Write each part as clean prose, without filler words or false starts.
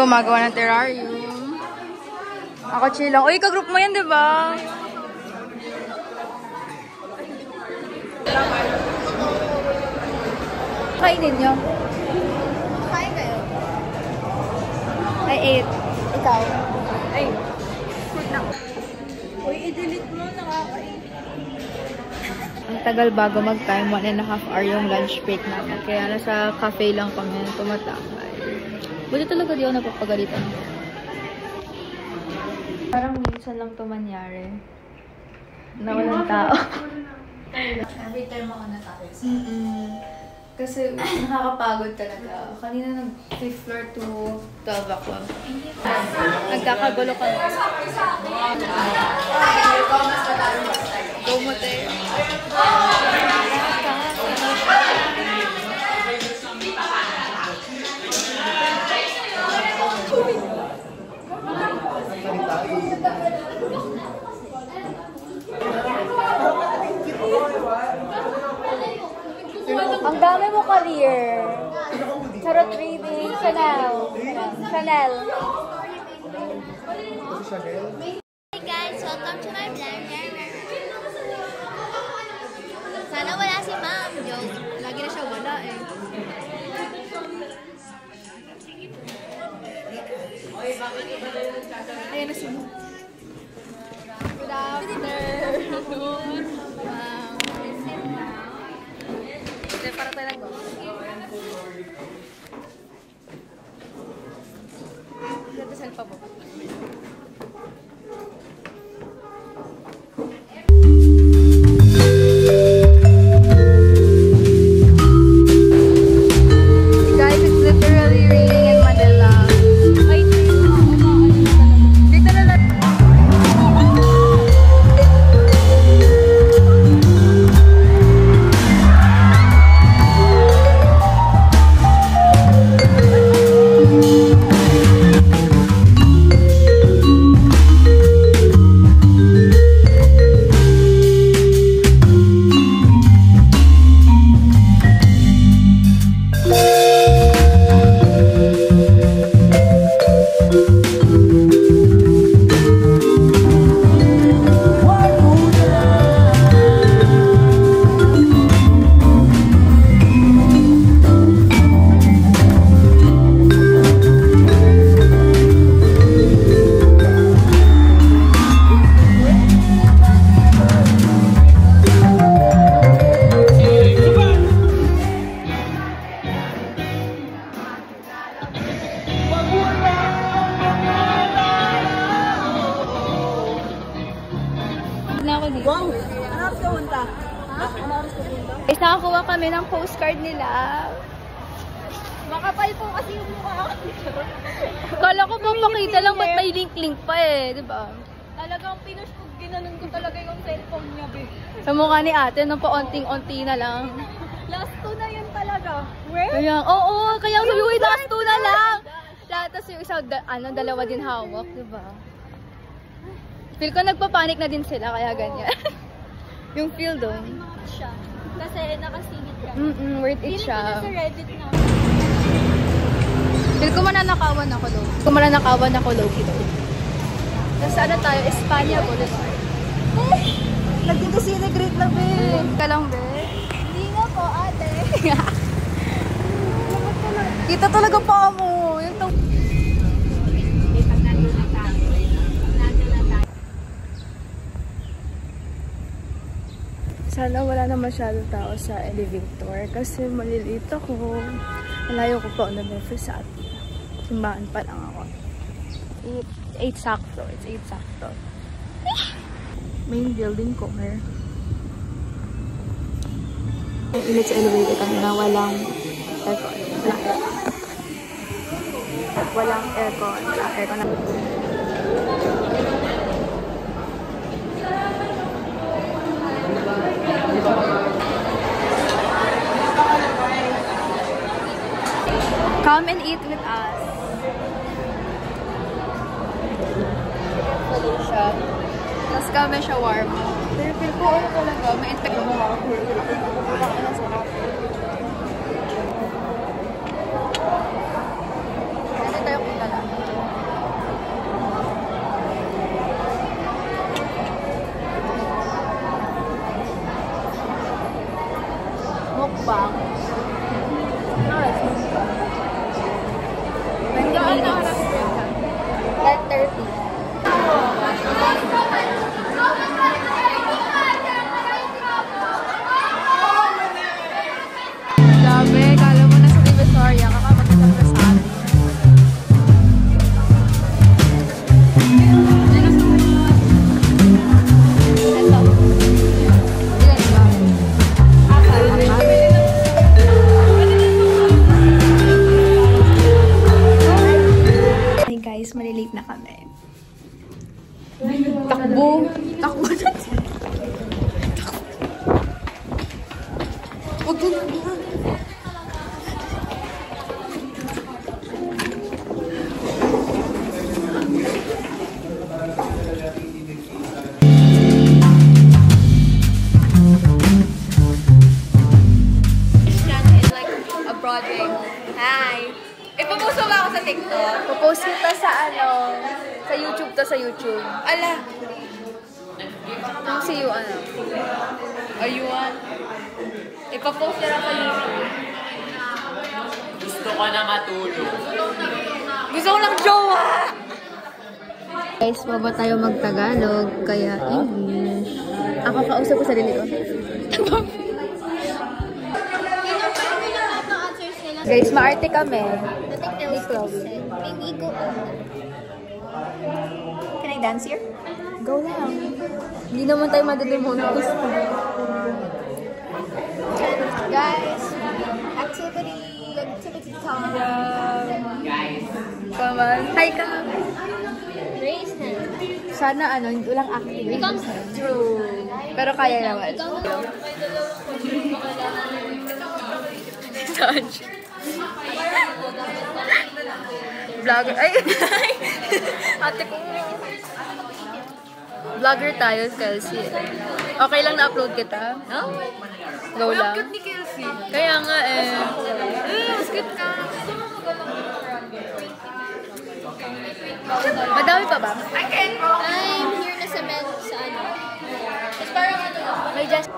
gumagawa ng terrarium. Ako chill lang. Uy, ka-group mo yan, diba? Kainin nyo. Kain kayo. I ate. Ikaw? Ay. Food na. Uy, i-delete mo. Nakakain. Ang tagal bago mag-time. 1.5 hour yung lunch break namin. Kaya nasa cafe lang kami tumatakay. Buti talaga di ako napapagalitan. Parang minsan lang ito mangyari. Na walang tao. Every time ako natapos. Kasi nakakapagod talaga. Kanina nag-5th floor to 12 ako. Nagkakagulo kami. Gumute. Ang dami mo career. Charot trading. Chanel. Chanel. Hey guys, welcome to my vlog. Sana wala si Ma'am. Joke. Lagi na siya wala eh. Ayan na si Ma'am. Good afternoon. Wow. Para tayo lang ba? Dadasal pa ba? Guys, it's literally raining in Manila. Ay, dito na lang. Wow! Ano oras ka punta? Ha? Ano oras ka punta? Guys, nakakuha kami ng postcard nila. Makapal po kasi yung mukha ko. Kala ko papakita lang, ba't may link-link pa eh, di ba? Talagang pinush ko, ginanon ko talaga yung cellphone niya, babe. Sa mukha ni ate, nung paunting-unti na lang. Last 2 na yun talaga. Where? Kaya, oo, kaya sabi ko, last 2 na lang. Tapos yung isa, dalawa din hawak, di ba? Feel ko nagpapanik na din sila, kaya ganyan. Yung feel doon. Siya. Kasi nakasingit ka. Worth it siya. Sa Reddit na. Feel ko mananakawan ako doon. Kung mananakawan ako, low-key doon. Tapos ano tayo? Espanya Boulevard. Nagdito-celebrate lang, babe. Ka lang, be. Hindi nga po, ate. Kita talaga pa mo. Yung sana wala na masyadong tao sa elevator kasi maliliit ako. Malayo ko pa never sa atin. Simbahan pa lang ako. 8 sakto. It's 8 sakto. Main building ko here. Init sa elevator kanina. Walang aircon. Walang aircon. Aircon na. Come and eat with us. Siya. Tapos kami shawarma. Pero feel ko ano talaga, may infect mo. Kasi tayo punta lang. mukbang. Hanggang na 10:30. Grabe, kala mo na sa Divisoria ka pa magkasama sa amin. Guys, malilate na kami. Takbo! Takbo na! Huwag ka na! Broadway. Hi! Ipapost mo ba ako sa TikTok? Popost kita sa sa YouTube to, sa YouTube. Ala! Yung see you, Ayun. Ipapost nila sa YouTube. Gusto ko na matulog. Gusto ko lang jowa! Guys, baba tayo mag-Tagalog, kaya English. Ako kausap ko sarili ko. Guys, maarte kami. Can I dance here? Go lang. Hindi naman tayo madalimunan. Guys, activity time. Come on. Hi ka. Raise hand. Sana walang activity. True. Pero kaya naman. Touch. Vlogger. Ay! Ate ko. Vlogger tayo, Kelsey. Okay lang na-upload kita? No? Go lang. Cute ni Kelsey. Kaya nga Cute ka. Madami pa ba? I can't go. I'm here na sa med sa ano. It's parang May just...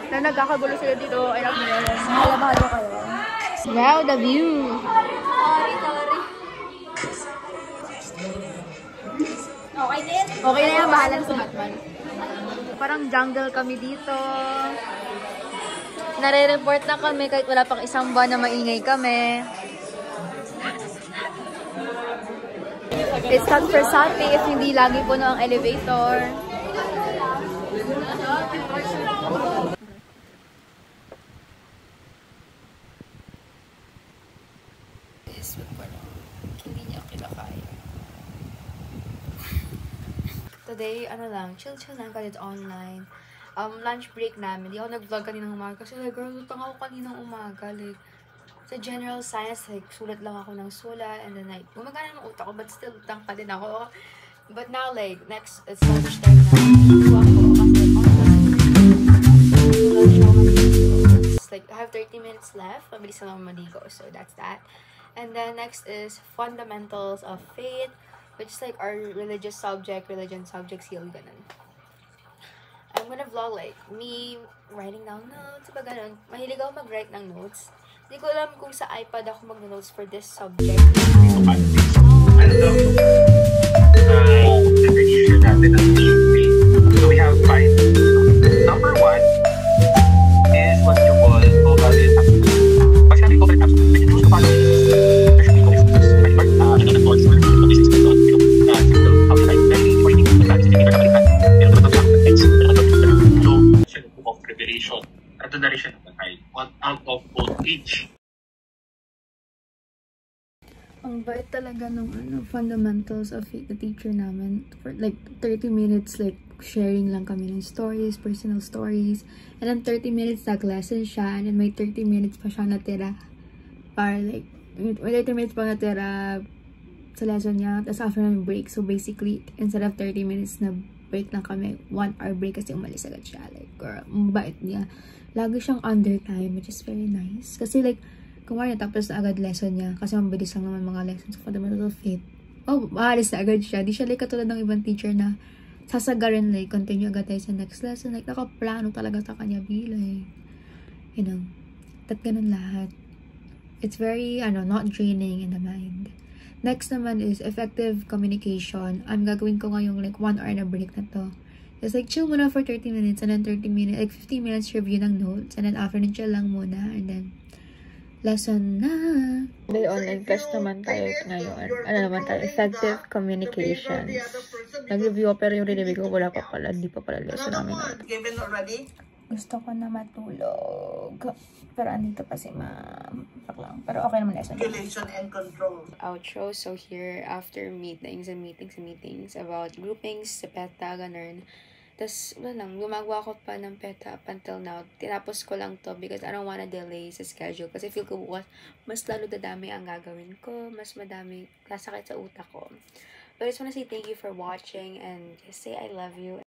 Na nagkakagulo sila dito, ay mahal mo kayo. Wow, the view! Sorry. Okay din? Okay na yan, bahalan sa Batman. Parang jungle kami dito. Nare-report na kami kahit wala pang isang buwan na maingay kami. It's not for Sapi if hindi lagi puno ang elevator. Hindi niya kinakaya. Today, chill lang kasi it's online. Lunch break namin. Hindi ako nag-vlog kaninang umaga kasi girl, lutang ako kaninang umaga. Sa general science, sulat lang ako ng sulat and then gumagana ng utak ko but still lutang pa din ako. But now next, it's lunch time na. Ito ako kasi I have 30 minutes left. Mabilis na lang maligo. So that's that. And then next is fundamentals of faith, which is our religion subject skill, ganun. I'm gonna vlog me writing down notes, ba ganun. Mahilig ako mag-write ng notes. Hindi ko alam kung sa iPad ako mag-notes for this subject. So we have 5. Number 1 is what you call covalent absolute. Pag sinabi covalent absolute, when you choose covalent, there should be of preparation. Ito na rin siya namatay. Out of old age. Ang bait talaga nung fundamentals of faith, the teacher namin. For 30 minutes, sharing lang kami ng stories, personal stories. And then 30 minutes nag-lesson siya. And then may 30 minutes pa siya natira. Para may 30 minutes pa natira sa lesson niya. Tapos after namin break. So basically, instead of 30 minutes na break lang kami, 1 hour break kasi umalis agad siya. Like, girl, ang bait niya. Lagi siyang under time, which is very nice. Kasi like, kumari tapos na agad lesson niya. Kasi mabilis lang naman mga lessons sa fundamental faith. Oh, maalis na agad siya. Di siya like katulad ng ibang teacher na sasagarin, like, continue agad tayo sa next lesson. Like, nakaplano talaga sa kanya bilang. You know, that ganun lahat. It's very, not draining in the mind. Next naman is effective communication. I'm gagawin ko ngayong like 1 hour na break na to. Just like chill muna for 30 minutes and then 30 minutes, like 15 minutes review ng notes and then after nun chill lang muna and then lesson na. May online class naman tayo ngayon. Ano naman tayo? Effective communications. Nag-review pero yung review ko wala pa pala. Hindi pa pala lesson namin ngayon. Given already? Gusto ko na matulog. Pero andito pa si ma'am. Pero okay naman lesson. Regulation and control. Outro. So here, after meetings about groupings, sa PETA, ganun. Tapos, wala lang, gumagawa ko pa ng PETA up until now. Tinapos ko lang to because I don't wanna delay sa schedule. Kasi feel ko bukas, mas lalo dadami ang gagawin ko. Mas madami, kasakit sa utak ko. But I just wanna say thank you for watching and just say I love you.